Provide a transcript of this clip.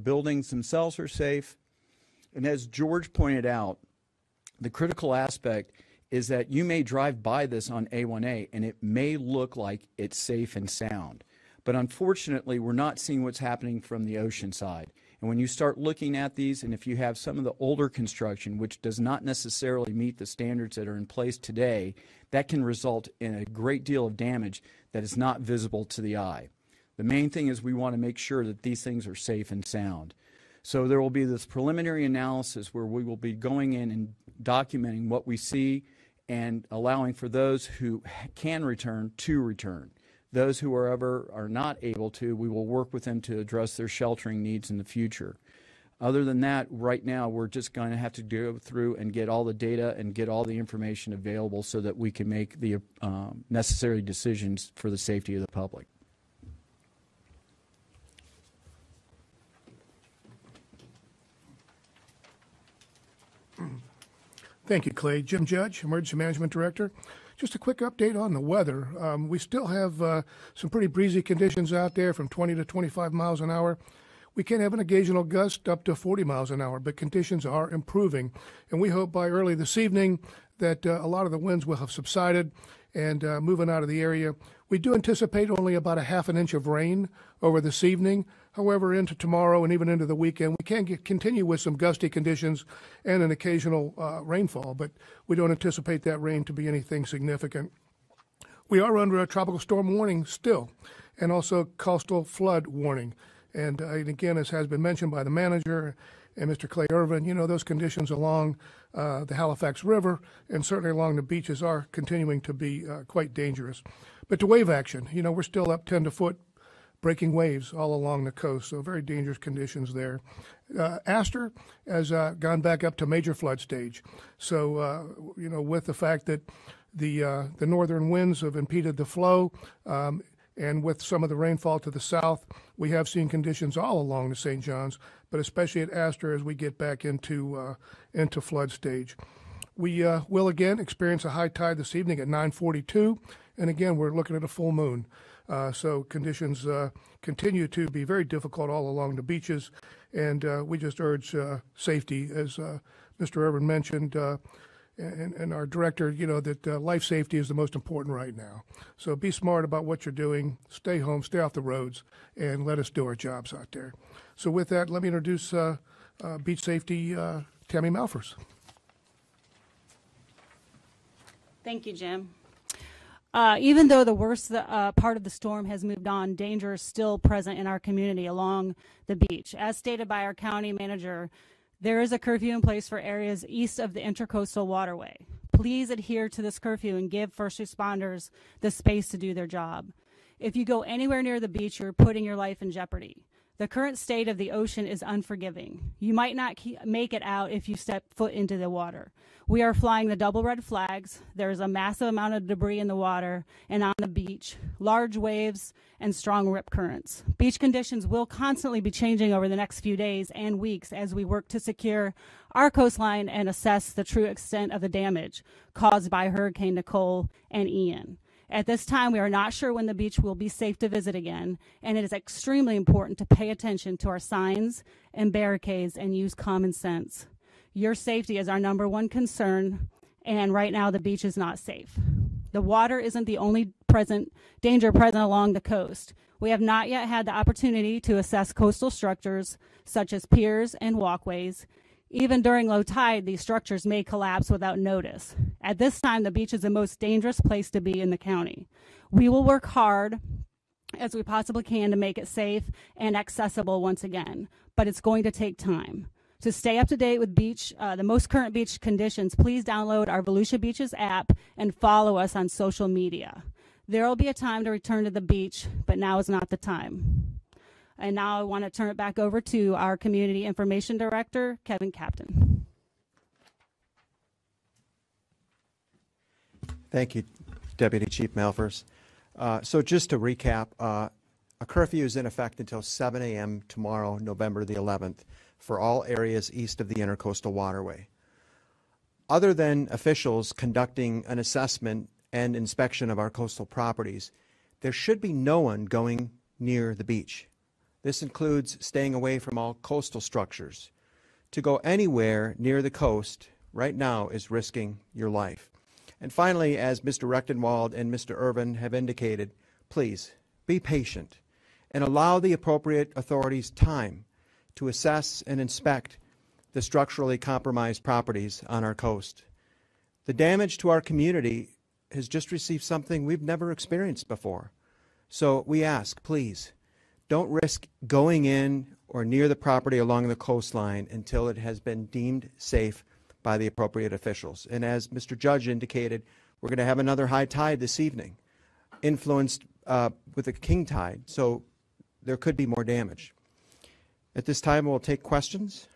buildings themselves are safe. And as George pointed out, the critical aspect is that you may drive by this on A1A and it may look like it's safe and sound. But unfortunately, we're not seeing what's happening from the ocean side. And when you start looking at these, and if you have some of the older construction, which does not necessarily meet the standards that are in place today, that can result in a great deal of damage that is not visible to the eye. The main thing is we want to make sure that these things are safe and sound. So there will be this preliminary analysis where we will be going in and documenting what we see and allowing for those who can return to return. Those who are not able to, we will work with them to address their sheltering needs in the future. Other than that, right now, we're just going to have to go through and get all the data and get all the information available so that we can make the necessary decisions for the safety of the public. Thank you, Clay. Jim Judge, Emergency Management Director. Just a quick update on the weather. We still have some pretty breezy conditions out there from 20 to 25 miles an hour. We can have an occasional gust up to 40 miles an hour, but conditions are improving. And we hope by early this evening that a lot of the winds will have subsided and moving out of the area. We do anticipate only about a half an inch of rain over this evening. However, into tomorrow and even into the weekend, we can continue with some gusty conditions and an occasional rainfall, but we don't anticipate that rain to be anything significant. We are under a tropical storm warning still, and also coastal flood warning. And again, as has been mentioned by the manager and Mr. Clay Irvin, you know, those conditions along the Halifax River and certainly along the beaches are continuing to be quite dangerous. But to wave action, you know, we're still up 10 to foot breaking waves all along the coast, so very dangerous conditions there. Astor has gone back up to major flood stage. So, you know, with the fact that the northern winds have impeded the flow, and with some of the rainfall to the south, we have seen conditions all along the St. John's, but especially at Astor as we get back into flood stage. We will again experience a high tide this evening at 9:42, and again we're looking at a full moon. So conditions continue to be very difficult all along the beaches, and we just urge safety, as Mr. Irvin mentioned, and our director, you know, that life safety is the most important right now. So be smart about what you're doing, stay home, stay off the roads, and let us do our jobs out there. So with that, let me introduce Beach Safety Tammy Malfers. Thank you, Jim. Even though the worst part of the storm has moved on, danger is still present in our community along the beach. As stated by our county manager, there is a curfew in place for areas east of the Intercoastal Waterway. Please adhere to this curfew and give first responders the space to do their job. If you go anywhere near the beach, you're putting your life in jeopardy. The current state of the ocean is unforgiving. You might not make it out if you step foot into the water. We are flying the double red flags. There's a massive amount of debris in the water and on the beach, large waves, and strong rip currents. Beach conditions will constantly be changing over the next few days and weeks as we work to secure our coastline and assess the true extent of the damage caused by Hurricane Nicole and Ian. At this time, we are not sure when the beach will be safe to visit again, and it is extremely important to pay attention to our signs and barricades and use common sense. Your safety is our number one concern, and right now the beach is not safe. The water isn't the only danger present along the coast. We have not yet had the opportunity to assess coastal structures such as piers and walkways. Even during low tide, these structures may collapse without notice. At this time, the beach is the most dangerous place to be in the county. We will work hard as we possibly can to make it safe and accessible once again, but it's going to take time. To stay up to date with the most current beach conditions, please download our Volusia Beaches app and follow us on social media. There will be a time to return to the beach, but now is not the time. And now I want to turn it back over to our Community Information Director, Kevin Captain. Thank you, Deputy Chief Malfers. So just to recap, a curfew is in effect until 7 a.m. tomorrow, November the 11th, for all areas east of the Intercoastal Waterway. Other than officials conducting an assessment and inspection of our coastal properties, there should be no one going near the beach. This includes staying away from all coastal structures. To go anywhere near the coast right now is risking your life. And finally, as Mr. Rechtenwald and Mr. Irvin have indicated, please be patient and allow the appropriate authorities time to assess and inspect the structurally compromised properties on our coast. The damage to our community has just received something we've never experienced before. So we ask, please, don't risk going in or near the property along the coastline until it has been deemed safe by the appropriate officials. And as Mr. Judge indicated, we're going to have another high tide this evening, influenced with a king tide, so there could be more damage. At this time, we'll take questions.